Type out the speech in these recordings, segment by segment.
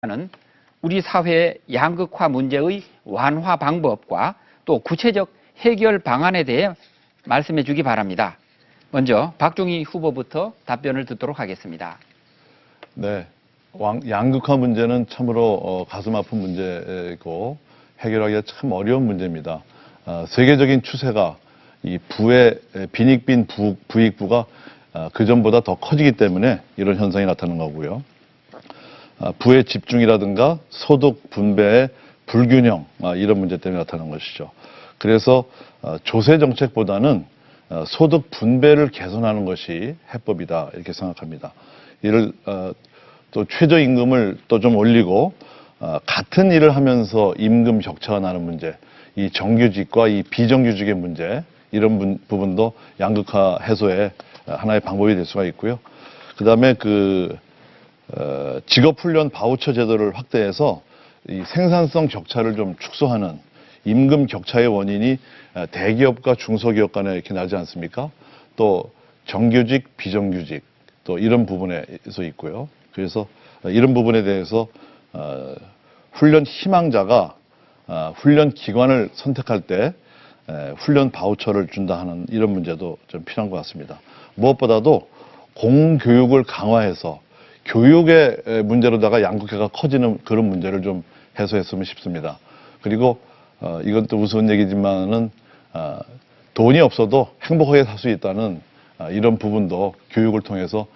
는 우리 사회의 양극화 문제의 완화 방법과 또 구체적 해결 방안에 대해 말씀해 주기 바랍니다. 먼저 박종희 후보부터 답변을 듣도록 하겠습니다. 네, 양극화 문제는 참으로 가슴 아픈 문제이고 해결하기가 참 어려운 문제입니다. 세계적인 추세가 이 부의 빈익빈 부익부가 그전보다 더 커지기 때문에 이런 현상이 나타나는 거고요. 부의 집중이라든가 소득 분배의 불균형 이런 문제 때문에 나타나는 것이죠. 그래서 조세 정책보다는 소득 분배를 개선하는 것이 해법이다 이렇게 생각합니다. 이를 또 최저임금을 또 좀 올리고 같은 일을 하면서 임금 격차가 나는 문제, 이 정규직과 이 비정규직의 문제 이런 부분도 양극화 해소의 하나의 방법이 될 수가 있고요. 그다음에 직업훈련 바우처 제도를 확대해서 이 생산성 격차를 좀 축소하는 임금 격차의 원인이 대기업과 중소기업 간에 이렇게 나지 않습니까? 또 정규직, 비정규직 또 이런 부분에서 있고요. 그래서 이런 부분에 대해서 훈련 희망자가 훈련 기관을 선택할 때 훈련 바우처를 준다 하는 이런 문제도 좀 필요한 것 같습니다. 무엇보다도 공교육을 강화해서 교육의 문제로다가 양극화가 커지는 그런 문제를 좀 해소했으면 싶습니다. 그리고 이건 또 우스운 얘기지만은 돈이 없어도 행복하게 살 수 있다는 이런 부분도 교육을 통해서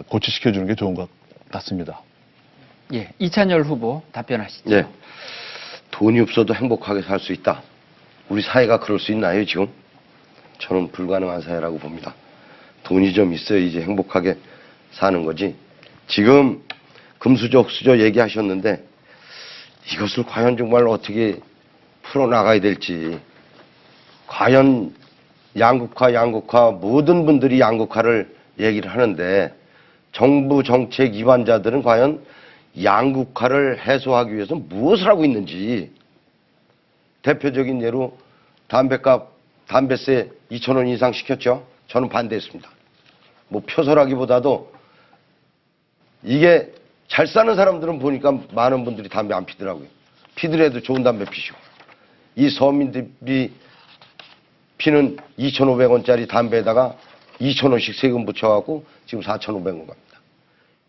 고취시켜 주는 게 좋은 것 같습니다. 예, 이찬열 후보 답변하시죠. 네, 돈이 없어도 행복하게 살 수 있다. 우리 사회가 그럴 수 있나요, 지금? 저는 불가능한 사회라고 봅니다. 돈이 좀 있어야 이제 행복하게 사는 거지. 지금 금수저, 흑수저 얘기하셨는데 이것을 과연 정말 어떻게 풀어나가야 될지. 과연 양극화 모든 분들이 양극화를 얘기를 하는데 정부 정책 위반자들은 과연 양극화를 해소하기 위해서 무엇을 하고 있는지. 대표적인 예로 담배값, 담배세 2,000원 이상 시켰죠. 저는 반대했습니다. 뭐 표절하기보다도 이게 잘 사는 사람들은 보니까 많은 분들이 담배 안 피더라고요. 피더라도 좋은 담배 피시고. 이 서민들이 피는 2,500원짜리 담배에다가 2,000원씩 세금 붙여갖고 지금 4,500원 갑니다.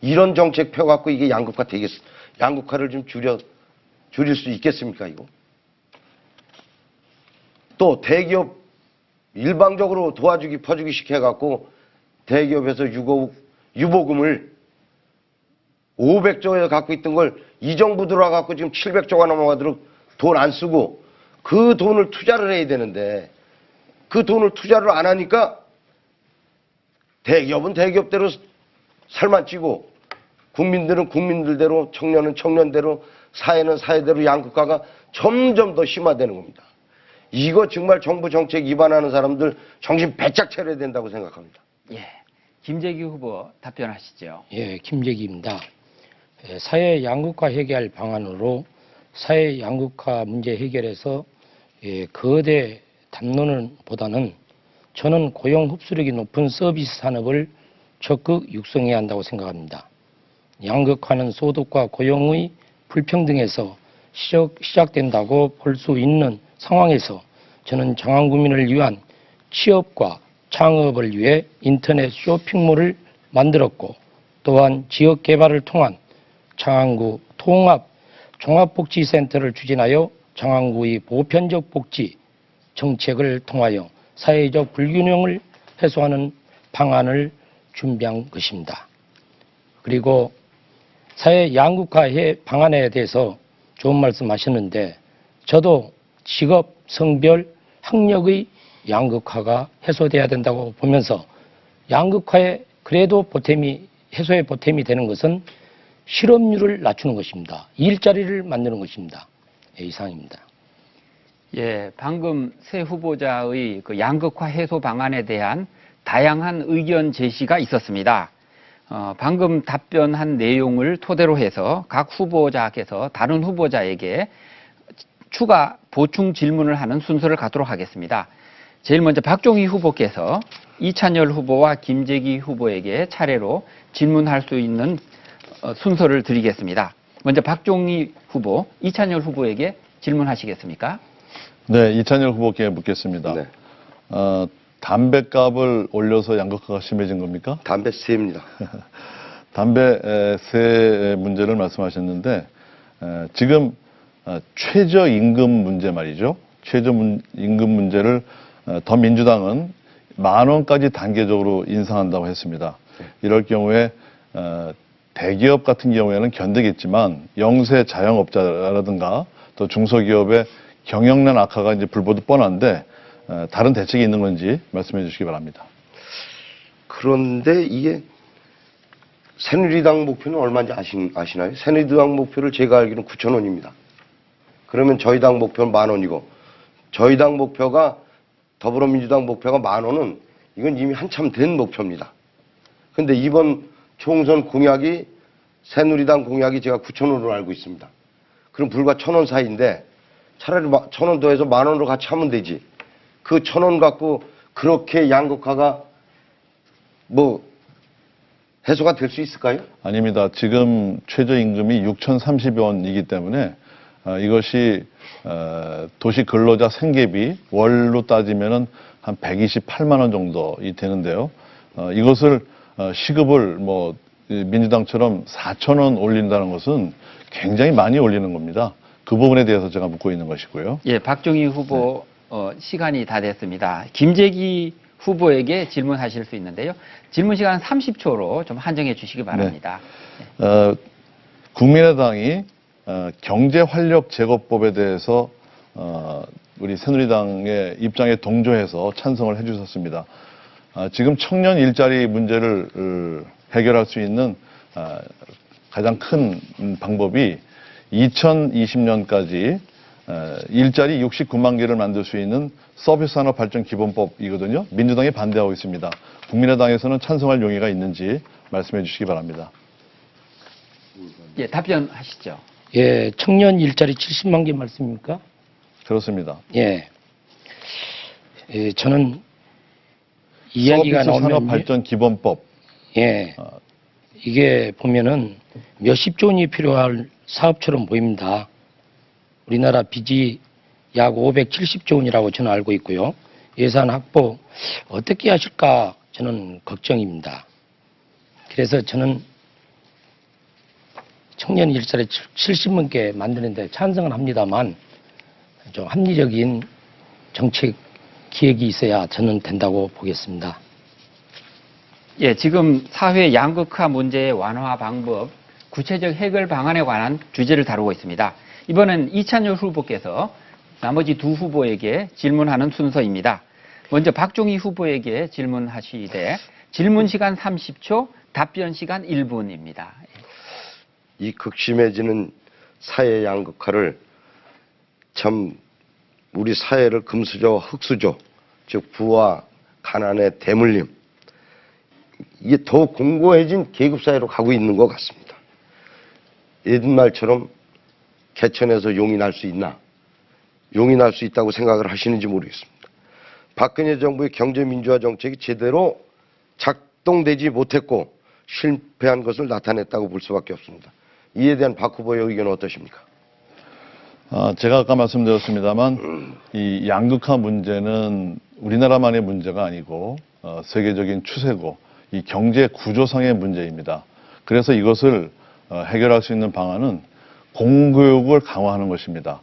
이런 정책 펴갖고 이게 양극화를 좀 줄일 수 있겠습니까, 이거? 또 대기업 일방적으로 도와주기 퍼주기 시켜갖고 대기업에서 유보금을 500조에 갖고 있던 걸 이 정부 들어와갖고 지금 700조가 넘어가도록 돈 안 쓰고 그 돈을 투자를 해야 되는데 그 돈을 투자를 안 하니까 대기업은 대기업대로 살만 찌고 국민들은 국민들대로 청년은 청년대로 사회는 사회대로 양극화가 점점 더 심화되는 겁니다. 이거 정말 정부 정책 위반하는 사람들 정신 바짝 차려야 된다고 생각합니다. 예, 김재기 후보 답변하시죠. 예, 김재기입니다. 사회 양극화 해결 방안으로 사회 양극화 문제 해결에서 거대 담론은 보다는 저는 고용 흡수력이 높은 서비스 산업을 적극 육성해야 한다고 생각합니다. 양극화는 소득과 고용의 불평등에서 시작된다고 볼 수 있는 상황에서 저는 장안구민을 위한 취업과 창업을 위해 인터넷 쇼핑몰을 만들었고 또한 지역 개발을 통한 장안구 통합 종합복지센터를 추진하여 장안구의 보편적 복지 정책을 통하여 사회적 불균형을 해소하는 방안을 준비한 것입니다. 그리고 사회 양극화 방안에 대해서 좋은 말씀 하셨는데 저도 직업, 성별, 학력의 양극화가 해소돼야 된다고 보면서 양극화에 그래도 해소의 보탬이 되는 것은 실업률을 낮추는 것입니다. 일자리를 만드는 것입니다. 예, 이상입니다. 예, 방금 새 후보자의 그 양극화 해소 방안에 대한 다양한 의견 제시가 있었습니다. 방금 답변한 내용을 토대로 해서 각 후보자께서 다른 후보자에게 추가 보충 질문을 하는 순서를 갖도록 하겠습니다. 제일 먼저 박종희 후보께서 이찬열 후보와 김재기 후보에게 차례로 질문할 수 있는 순서를 드리겠습니다. 먼저 박종희 후보, 이찬열 후보에게 질문하시겠습니까? 네, 이찬열 후보께 묻겠습니다. 네. 담배값을 올려서 양극화가 심해진 겁니까? 담배세입니다. 담배세 문제를 말씀하셨는데 지금 최저임금 문제 말이죠. 최저임금 문제를 더민주당은 10,000원까지 단계적으로 인상한다고 했습니다. 이럴 경우에 대기업 같은 경우에는 견디겠지만 영세 자영업자라든가 또 중소기업의 경영난 악화가 이제 불보듯 뻔한데 다른 대책이 있는 건지 말씀해 주시기 바랍니다. 그런데 이게 새누리당 목표는 얼마인지 아시나요? 새누리당 목표를 제가 알기로는 9,000원입니다. 그러면 저희 당 목표는 10,000원이고 저희 당 목표가 더불어민주당 목표가 10,000원은 이건 이미 한참 된 목표입니다. 근데 이번 총선 공약이 새누리당 공약이 제가 9,000원으로 알고 있습니다. 그럼 불과 1,000원 사이인데 차라리 1,000원 더해서 10,000원으로 같이 하면 되지. 그 1,000원 갖고 그렇게 양극화가 해소가 될 수 있을까요? 아닙니다. 지금 최저임금이 6,030원이기 때문에 이것이 도시 근로자 생계비 월로 따지면은 한 128만 원 정도 되는데요. 이것을 시급을 민주당처럼 4,000원 올린다는 것은 굉장히 많이 올리는 겁니다. 그 부분에 대해서 제가 묻고 있는 것이고요. 예, 박종희 후보 시간이 다 됐습니다. 김재기 후보에게 질문하실 수 있는데요. 질문 시간 30초로 좀 한정해 주시기 바랍니다. 국민의당이 경제활력제고법에 대해서 우리 새누리당의 입장에 동조해서 찬성을 해주셨습니다. 지금 청년 일자리 문제를 해결할 수 있는 가장 큰 방법이 2020년까지 일자리 69만 개를 만들 수 있는 서비스산업발전기본법이거든요. 민주당이 반대하고 있습니다. 국민의당에서는 찬성할 용의가 있는지 말씀해 주시기 바랍니다. 예, 답변하시죠. 예, 청년 일자리 70만 개 말씀입니까? 그렇습니다. 예. 저는 이야기가 나오면 서비스산업발전기본법. 예. 이게 보면은 몇십 원이 필요할 사업처럼 보입니다. 우리나라 빚이 약 570조 원이라고 저는 알고 있고요. 예산 확보 어떻게 하실까 저는 걱정입니다. 그래서 저는 청년 일자리 70만 개 만드는데 찬성은 합니다만 좀 합리적인 정책 기획이 있어야 저는 된다고 보겠습니다. 예, 지금 사회 양극화 문제의 완화 방법, 구체적 해결 방안에 관한 주제를 다루고 있습니다. 이번엔 이찬열 후보께서 나머지 두 후보에게 질문하는 순서입니다. 먼저 박종희 후보에게 질문하시되 질문 시간 30초, 답변 시간 1분입니다. 이 극심해지는 사회 양극화를 참 우리 사회를 금수저와 흙수저, 즉 부와 가난의 대물림, 이게 더 공고해진 계급사회로 가고 있는 것 같습니다. 옛말처럼 개천에서 용이 날 수 있나? 용이 날 수 있다고 생각을 하시는지 모르겠습니다. 박근혜 정부의 경제민주화 정책이 제대로 작동되지 못했고 실패한 것을 나타냈다고 볼 수밖에 없습니다. 이에 대한 박 후보의 의견은 어떠십니까? 제가 아까 말씀드렸습니다만 이 양극화 문제는 우리나라만의 문제가 아니고 세계적인 추세고 이 경제 구조상의 문제입니다. 그래서 이것을 해결할 수 있는 방안은 공교육을 강화하는 것입니다.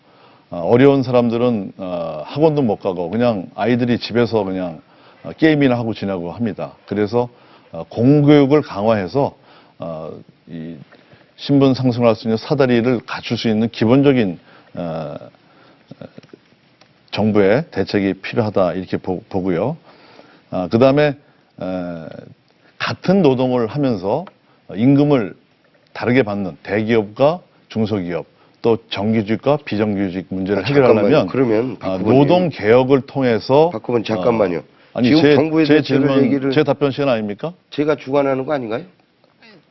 어려운 사람들은 학원도 못 가고 그냥 아이들이 집에서 그냥 게임이나 하고 지내고 합니다. 그래서 공교육을 강화해서 이 신분 상승할 수 있는 사다리를 갖출 수 있는 기본적인 정부의 대책이 필요하다 이렇게 보고요. 그 다음에 같은 노동을 하면서 임금을 다르게 받는 대기업과 중소기업 또 정규직과 비정규직 문제를 해결하려면 그러면 노동 개혁을 통해서 박 후보님 잠깐만요. 아니 지금 제 정부의 질문 얘기를 제 답변 시간 아닙니까? 제가 주관하는 거 아닌가요?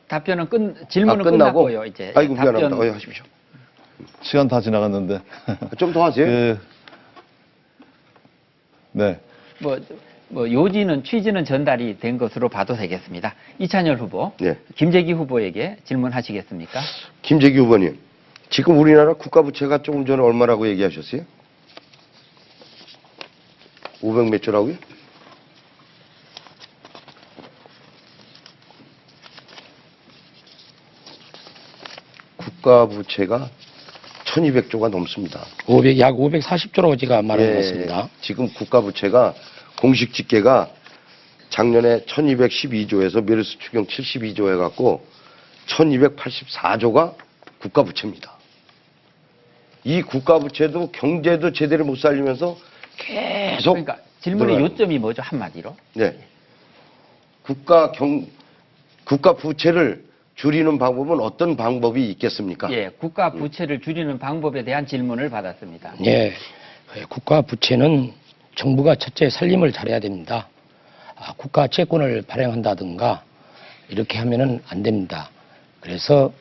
답변은 질문은 끝나고? 끝났고요. 이제 아이고 답변 미안합니다. 하십시오. 시간 다 지나갔는데 좀 더 하세요. 네. 뭐 요지는 취지는 전달이 된 것으로 봐도 되겠습니다. 이찬열 후보, 네. 김재기 후보에게 질문하시겠습니까? 김재기 후보님, 지금 우리나라 국가부채가 조금 전에 얼마라고 얘기하셨어요? 500 몇 조라고요? 국가부채가 1200조가 넘습니다. 약 540조라고 제가 말한 것 같습니다. 지금 국가부채가 공식 집계가 작년에 1212조에서 메르스 추경 72조 해갖고 1284조가 국가부채입니다. 이 국가부채도 경제도 제대로 못 살리면서 계속 그러니까 질문의 늘어나요. 요점이 뭐죠? 한마디로. 네. 국가 부채를 줄이는 방법은 어떤 방법이 있겠습니까? 예, 국가 부채를 줄이는 방법에 대한 질문을 받았습니다. 예, 국가 부채는 정부가 첫째 살림을 잘해야 됩니다. 국가 채권을 발행한다든가 이렇게 하면은 안 됩니다. 그래서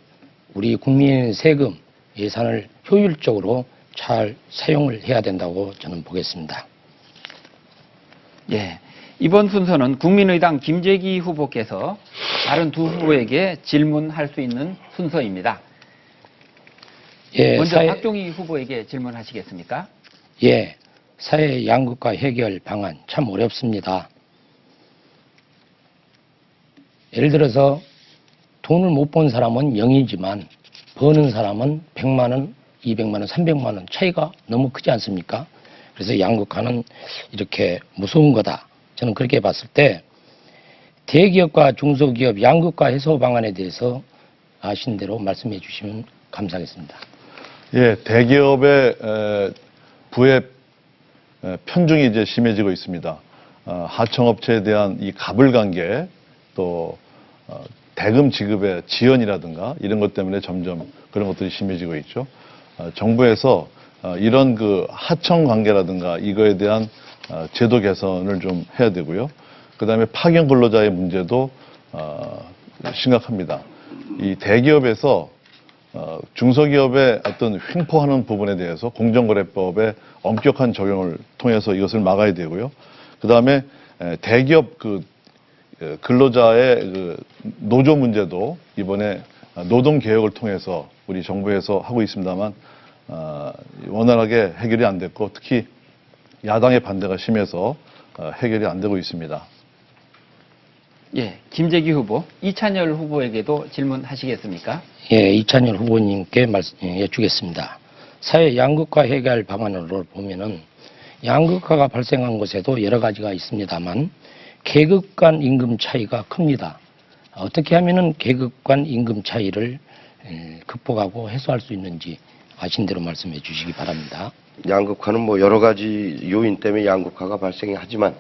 우리 국민 세금 예산을 효율적으로 잘 사용을 해야 된다고 저는 보겠습니다. 예. 이번 순서는 국민의당 김재기 후보께서 다른 두 후보에게 질문할 수 있는 순서입니다. 예, 먼저 박종희 후보에게 질문하시겠습니까? 예, 사회 양극화 해결 방안 참 어렵습니다. 예를 들어서 돈을 못 번 사람은 0이지만 버는 사람은 100만 원, 200만 원, 300만 원 차이가 너무 크지 않습니까? 그래서 양극화는 이렇게 무서운 거다. 저는 그렇게 봤을 때 대기업과 중소기업 양극화 해소 방안에 대해서 아신 대로 말씀해 주시면 감사하겠습니다. 예, 대기업의 부의 편중이 이제 심해지고 있습니다. 하청업체에 대한 이 가불관계 또 대금 지급의 지연이라든가 이런 것 때문에 점점 그런 것들이 심해지고 있죠. 정부에서 이런 그 하청 관계라든가 이거에 대한 제도 개선을 좀 해야 되고요. 그다음에 파견 근로자의 문제도 심각합니다. 이 대기업에서 중소기업의 어떤 횡포하는 부분에 대해서 공정거래법의 엄격한 적용을 통해서 이것을 막아야 되고요. 그다음에 대기업 그 근로자의 그 노조 문제도 이번에 노동개혁을 통해서 우리 정부에서 하고 있습니다만 원활하게 해결이 안 됐고 특히 야당의 반대가 심해서 해결이 안 되고 있습니다. 예, 김재기 후보, 이찬열 후보에게도 질문하시겠습니까? 예, 이찬열 후보님께 여쭈겠습니다. 사회 양극화 해결 방안으로 보면은 양극화가 발생한 곳에도 여러 가지가 있습니다만 계급 간 임금 차이가 큽니다. 어떻게 하면은 계급 간 임금 차이를 극복하고 해소할 수 있는지 아신 대로 말씀해 주시기 바랍니다. 양극화는 뭐 여러 가지 요인 때문에 양극화가 발생하지만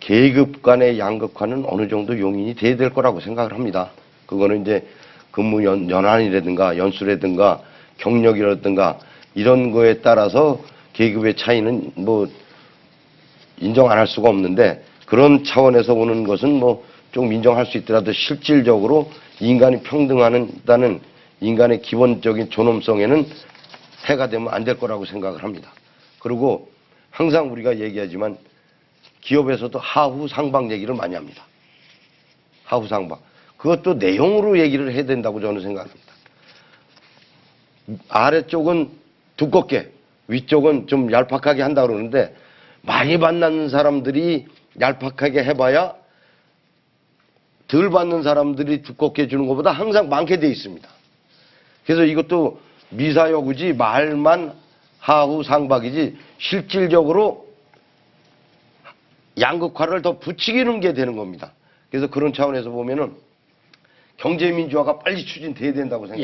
계급 간의 양극화는 어느 정도 용인이 돼야 될 거라고 생각을 합니다. 그거는 이제 근무 연한이라든가 연수라든가 경력이라든가 이런 거에 따라서 계급의 차이는 뭐 인정 안 할 수가 없는데 그런 차원에서 오는 것은 뭐 좀 인정할 수 있더라도 실질적으로 인간이 평등하다는 인간의 기본적인 존엄성에는 해가 되면 안 될 거라고 생각을 합니다. 그리고 항상 우리가 얘기하지만 기업에서도 하후 상방 얘기를 많이 합니다. 하후 상방. 그것도 내용으로 얘기를 해야 된다고 저는 생각합니다. 아래쪽은 두껍게 위쪽은 좀 얄팍하게 한다고 그러는데 많이 받는 사람들이 얄팍하게 해봐야 덜 받는 사람들이 두껍게 주는 것보다 항상 많게 돼 있습니다. 그래서 이것도 미사여구지 말만 하후 상박이지 실질적으로 양극화를 더 부추기는 게 되는 겁니다. 그래서 그런 차원에서 보면은 경제민주화가 빨리 추진돼야 된다고 생각합니다.